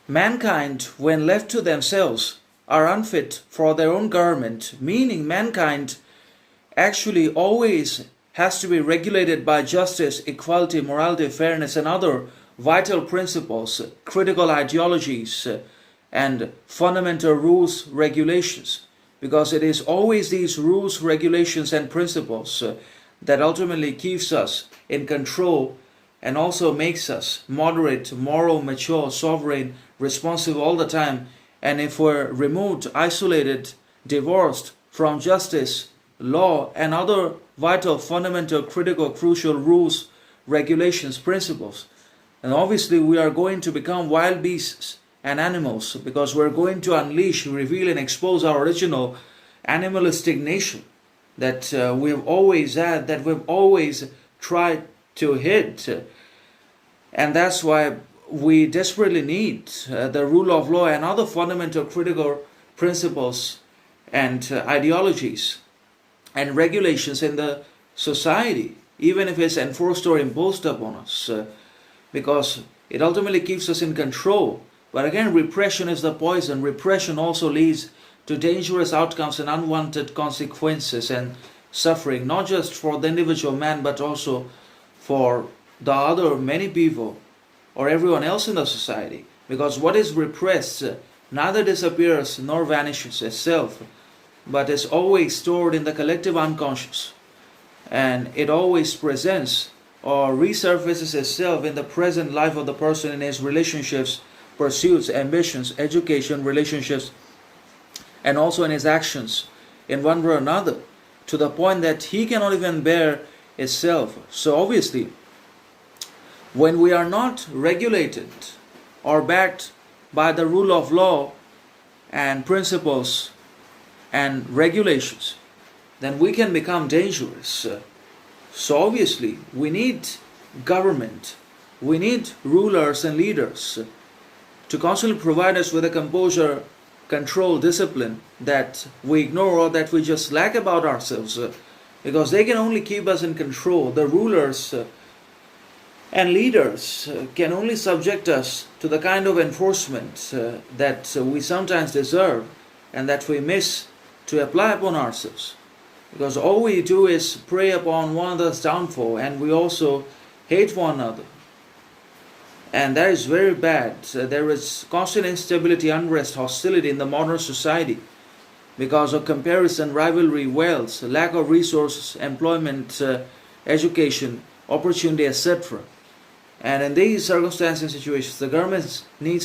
mankind, when left to themselves, are unfit for their own government, meaning mankind actually always has to be regulated by justice, equality, morality, fairness, and other vital principles, critical ideologies, and fundamental rules, regulations. Because it is always these rules, regulations, and principles that ultimately keeps us in control and also makes us moderate, moral, mature, sovereign, responsive all the time. And if we're removed, isolated, divorced from justice, law, and other vital, fundamental, critical, crucial rules, regulations, principles, and obviously we are going to become wild beasts and animals, because we're going to unleash, reveal, and expose our original animalistic nature that we've always had, that we've always tried to hid. And that's why we desperately need the rule of law and other fundamental critical principles and ideologies and regulations in the society, even if it's enforced or imposed upon us, because it ultimately keeps us in control. But again, repression is the poison. Repression also leads to dangerous outcomes and unwanted consequences and suffering, not just for the individual man, but also for the other many people or everyone else in the society. Because what is repressed neither disappears nor vanishes itself, but is always stored in the collective unconscious, and it always presents or resurfaces itself in the present life of the person in his relationships, pursuits, ambitions, education, relationships, and also in his actions in one way or another, to the point that he cannot even bear itself. So obviously, when we are not regulated or backed by the rule of law and principles and regulations, then we can become dangerous. So obviously, we need government, we need rulers and leaders to constantly provide us with a composure, control, discipline that we ignore or that we just lack about ourselves, because they can only keep us in control. The rulers and leaders can only subject us to the kind of enforcement that we sometimes deserve and that we miss to apply upon ourselves. Because all we do is prey upon one another's downfall, and we also hate one another. And that is very bad. There is constant instability, unrest, hostility in the modern society because of comparison, rivalry, wealth, lack of resources, employment, education, opportunity, etc. And in these circumstances and situations, the government needs